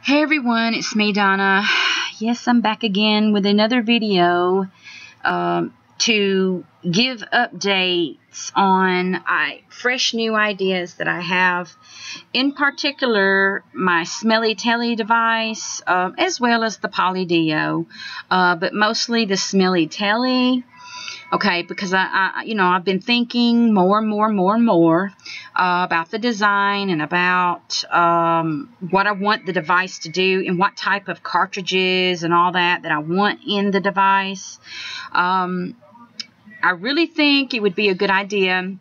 Hey everyone, it's me, Donna. Yes, I'm back again with another video to give updates on fresh new ideas that I have. In particular, my Smelly Telly device, as well as the Poly Dio, but mostly the Smelly Telly. Okay, because I've been thinking more and more about the design and about what I want the device to do and what type of cartridges and all that I want in the device. I really think it would be a good idea.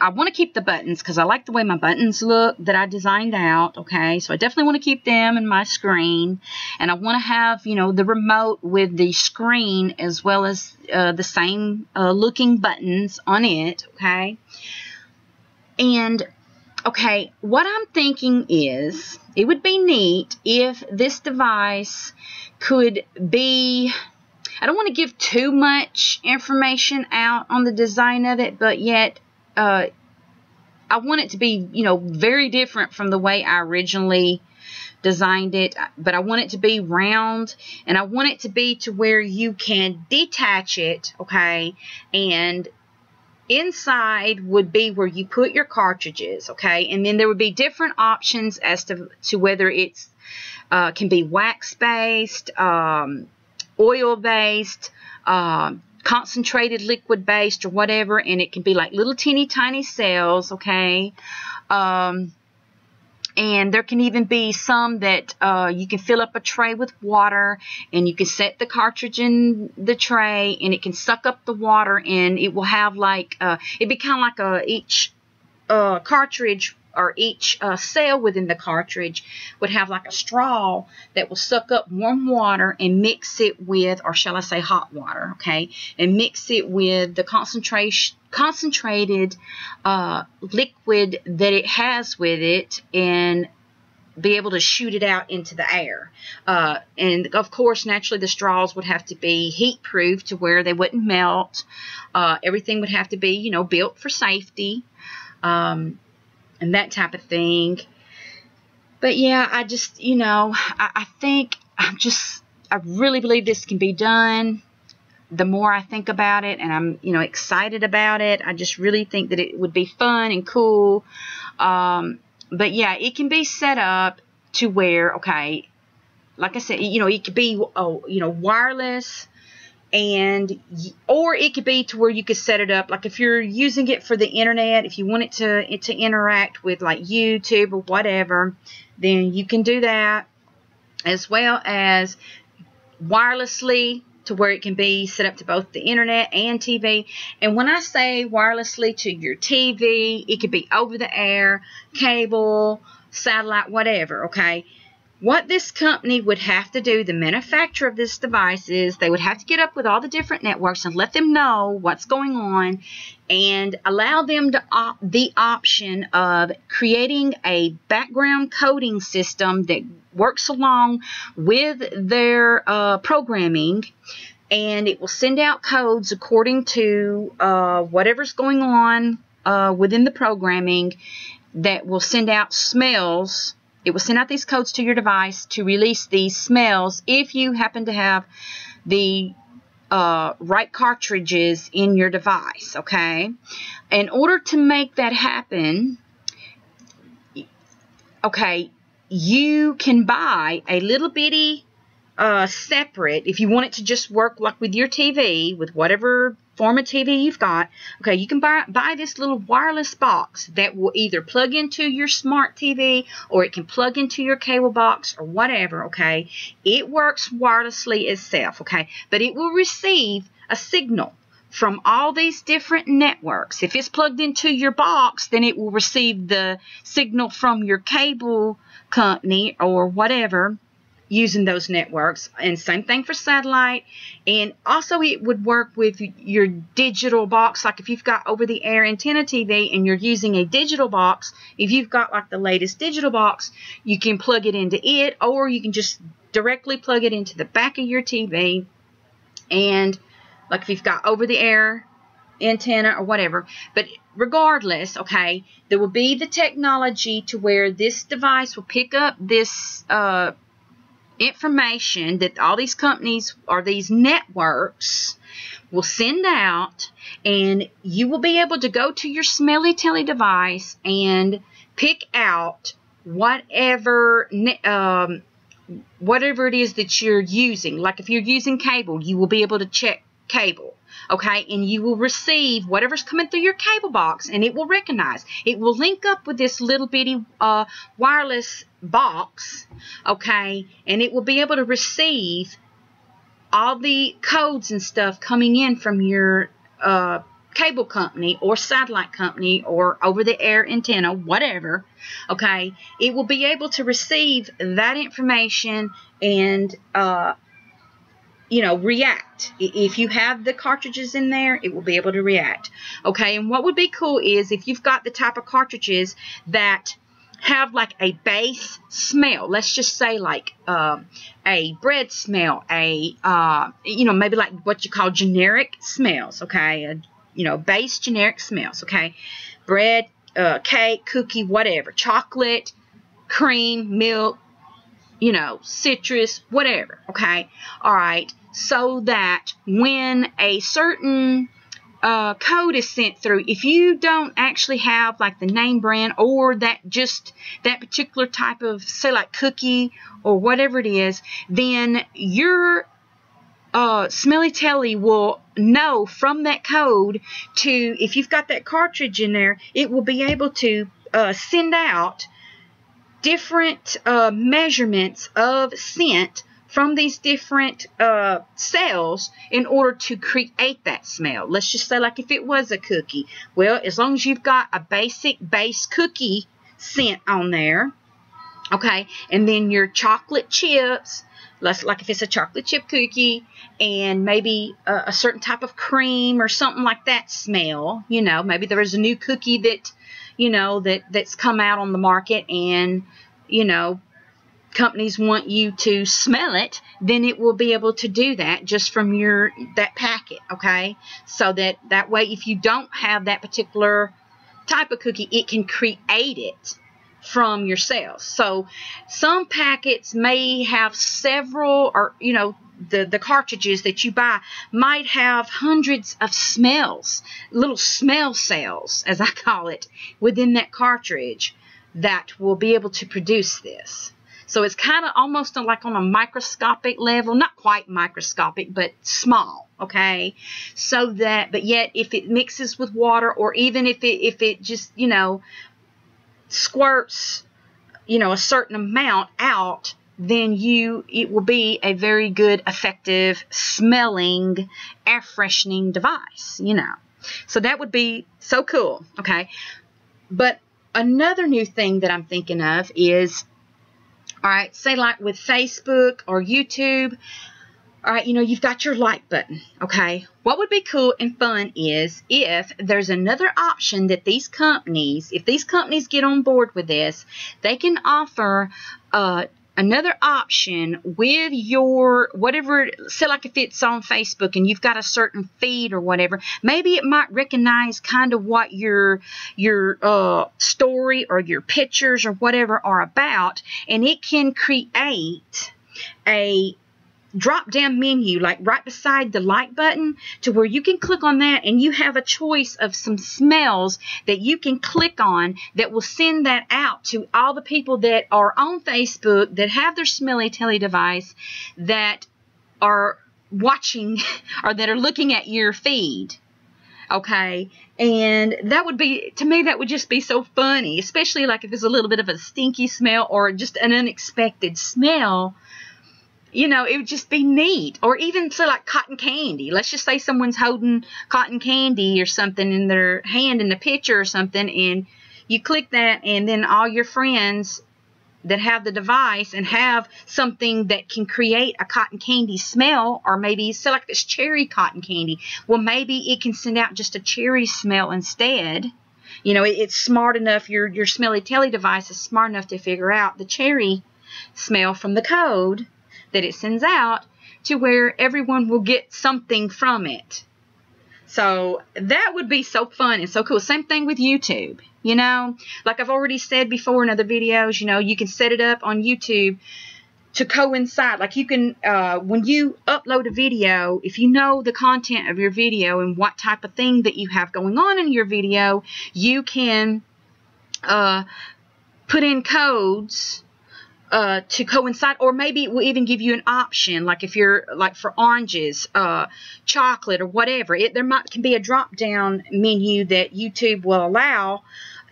I want to keep the buttons because I like the way my buttons look that I designed out, okay? So I definitely want to keep them in my screen. And I want to have, the remote with the screen as well as the same looking buttons on it, okay? And, okay, what I'm thinking is it would be neat if this device could be... I don't want to give too much information out on the design of it, but yet... I want it to be, very different from the way I originally designed it, but I want it to be round, and I want it to be to where you can detach it, okay, and inside would be where you put your cartridges, okay, and then there would be different options as to whether it's can be wax-based, oil-based, concentrated liquid based or whatever, and it can be like little teeny tiny cells, okay, and there can even be some that you can fill up a tray with water and you can set the cartridge in the tray and it can suck up the water, and it will have like it'd be kind of like each cartridge or each cell within the cartridge would have like a straw that will suck up warm water and mix it with, or shall I say hot water, okay, and mix it with the concentrated liquid that it has with it, and be able to shoot it out into the air. And of course, naturally, the straws would have to be heat proof to where they wouldn't melt. Everything would have to be, built for safety. And that type of thing. But yeah, I just, I think I really believe this can be done. The more I think about it, and I'm, excited about it, I just really think that it would be fun and cool. But yeah, it can be set up to where, okay, like I said, it could be, wireless, or it could be to where you could set it up, like if you're using it for the internet, if you want it to interact with like YouTube or whatever, then you can do that, as well as wirelessly to where it can be set up to both the internet and TV. And when I say wirelessly to your TV, it could be over the air, cable, satellite, whatever, okay? What this company would have to do, the manufacturer of this device, is they would have to get up with all the different networks and let them know what's going on, and allow them the option of creating a background coding system that works along with their programming, and it will send out codes according to whatever's going on within the programming, that will send out smells. It will send out these codes to your device to release these smells if you happen to have the right cartridges in your device, okay? In order to make that happen, okay, you can buy a little bitty separate, if you want it to just work like with your TV, with whatever form of TV you've got, okay, you can buy this little wireless box that will either plug into your smart TV, or it can plug into your cable box or whatever, okay? It works wirelessly itself, okay? But it will receive a signal from all these different networks. If it's plugged into your box, then it will receive the signal from your cable company or whatever, using those networks, and same thing for satellite. And also it would work with your digital box, like if you've got over-the-air antenna TV and you're using a digital box, if you've got like the latest digital box, you can plug it into it, or you can just directly plug it into the back of your TV. And like if you've got over-the-air antenna or whatever. But regardless, okay, there will be the technology to where this device will pick up this information that all these companies or these networks will send out, and you will be able to go to your smelly telly device and pick out whatever whatever it is that you're using. Like if you're using cable, you will be able to check cable, okay, and you will receive whatever's coming through your cable box, and it will recognize. It will link up with this little bitty wireless box, okay, and it will be able to receive all the codes and stuff coming in from your cable company or satellite company or over-the-air antenna, whatever, okay. It will be able to receive that information and you know, react. If you have the cartridges in there, it will be able to react. Okay, and what would be cool is if you've got the type of cartridges that have like a base smell. Let's just say like a bread smell, a you know, maybe like what you call generic smells. Okay, you know, base generic smells. Okay, bread, cake, cookie, whatever, chocolate, cream, milk, you know, citrus, whatever, okay? All right, so that when a certain code is sent through, if you don't actually have like the name brand or that particular type of, say like cookie or whatever it is, then your smelly telly will know from that code to, if you've got that cartridge in there, it will be able to send out different measurements of scent from these different cells in order to create that smell. Let's just say like if it was a cookie. Well, as long as you've got a basic base cookie scent on there, okay, and then your chocolate chips, like if it's a chocolate chip cookie, and maybe a certain type of cream or something like that smell, you know, maybe there is a new cookie that, you know, that's come out on the market, and, you know, companies want you to smell it, then it will be able to do that just from that packet, okay? So that way, if you don't have that particular type of cookie, it can create it from your cells. So some packets may have several, or, you know, the cartridges that you buy might have hundreds of smells, little smell cells, as I call it, within that cartridge that will be able to produce this. So it's kind of almost like on a microscopic level, not quite microscopic, but small, okay? So that, but yet if it mixes with water, or even if it just, you know, squirts, you know, a certain amount out, then it will be a very good, effective, smelling, air freshening device, you know. So that would be so cool, okay? But another new thing that I'm thinking of is, all right, say like with Facebook or YouTube, all right, you know, you've got your like button, okay? What would be cool and fun is if there's another option that these companies, if these companies get on board with this, they can offer another option with your whatever. Say like if it's on Facebook and you've got a certain feed or whatever, maybe it might recognize kind of what your story or your pictures or whatever are about, and it can create a drop-down menu like right beside the like button, to where you can click on that and you have a choice of some smells that you can click on that will send that out to all the people that are on Facebook that have their smelly telly device that are watching or that are looking at your feed. Okay, and that would be, to me, that would just be so funny, especially like if it's a little bit of a stinky smell or just an unexpected smell. You know, it would just be neat. Or even say like cotton candy. Let's just say someone's holding cotton candy or something in their hand in the picture or something, and you click that, and then all your friends that have the device and have something that can create a cotton candy smell, or maybe say like this cherry cotton candy, well, maybe it can send out just a cherry smell instead. You know, it's smart enough, your smelly telly device is smart enough to figure out the cherry smell from the code that it sends out, to where everyone will get something from it. So that would be so fun and so cool. Same thing with YouTube. You know, like I've already said before in other videos, you know, you can set it up on YouTube to coincide. Like you can, when you upload a video, if you know the content of your video and what type of thing that you have going on in your video, you can put in codes to coincide, or maybe it will even give you an option, like if you're like for oranges, chocolate, or whatever. There can be a drop down menu that YouTube will allow,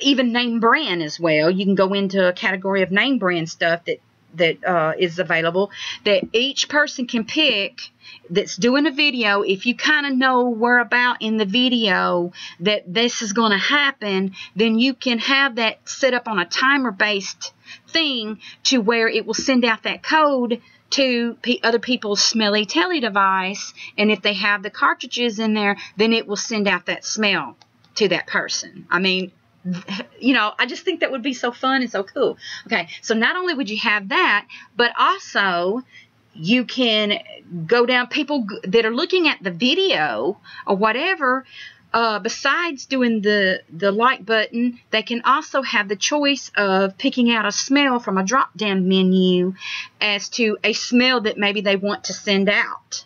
even name brand as well. You can go into a category of name brand stuff that is available, that each person can pick that's doing a video. If you kind of know where about in the video that this is going to happen, then you can have that set up on a timer based thing to where it will send out that code to other people's smelly telly device, and if they have the cartridges in there, then it will send out that smell to that person. I mean, you know, I just think that would be so fun and so cool. Okay, so not only would you have that, but also you can go down, people that are looking at the video or whatever, besides doing the like button, they can also have the choice of picking out a smell from a drop down menu as to a smell that maybe they want to send out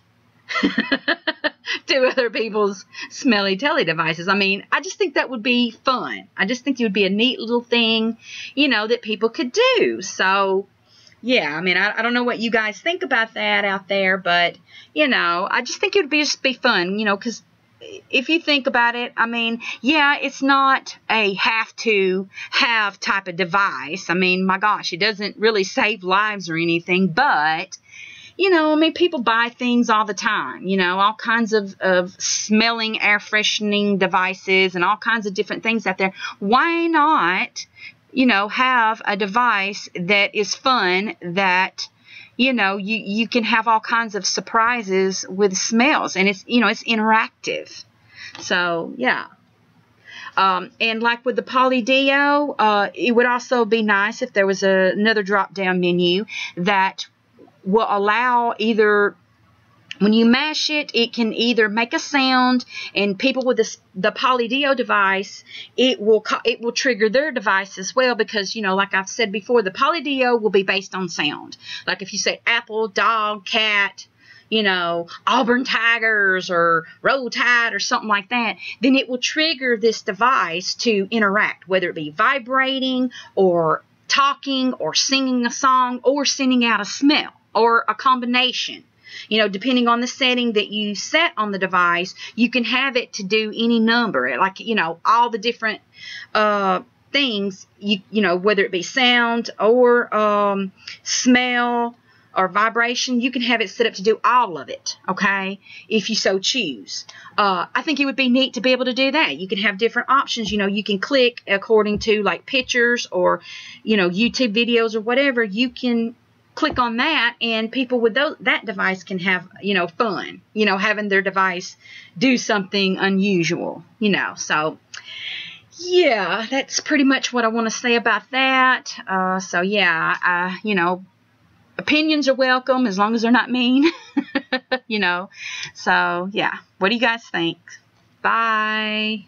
to other people's smelly telly devices. I mean, I just think that would be fun. I just think it would be a neat little thing, you know, that people could do. So, yeah, I mean, I don't know what you guys think about that out there, but, you know, I just think it would just be fun, you know, because if you think about it, I mean, yeah, it's not a have type of device. I mean, my gosh, it doesn't really save lives or anything, but you know, I mean, people buy things all the time, you know, all kinds of smelling, air freshening devices and all kinds of different things out there. Why not, you know, have a device that is fun, that, you know, you can have all kinds of surprises with smells, and it's, you know, it's interactive. So, yeah. And like with the Poly-Dio, it would also be nice if there was another drop-down menu that will allow, either when you mash it, it can either make a sound, and people with the Poly-Dio device, it will trigger their device as well, because, you know, like I've said before, the Poly-Dio will be based on sound. Like if you say apple, dog, cat, you know, Auburn Tigers or Roll Tide or something like that, then it will trigger this device to interact, whether it be vibrating or talking or singing a song or sending out a smell, or a combination. You know, depending on the setting that you set on the device, you can have it to do any number, like, you know, all the different things, you know, whether it be sound or smell or vibration, you can have it set up to do all of it, okay, if you so choose. I think it would be neat to be able to do that. You can have different options. You know, you can click according to like pictures or, you know, YouTube videos or whatever. You can click on that, and people with that device can have, you know, fun, you know, having their device do something unusual, you know. So, yeah, that's pretty much what I want to say about that. So, yeah, you know, opinions are welcome as long as they're not mean, you know. So, yeah, what do you guys think? Bye.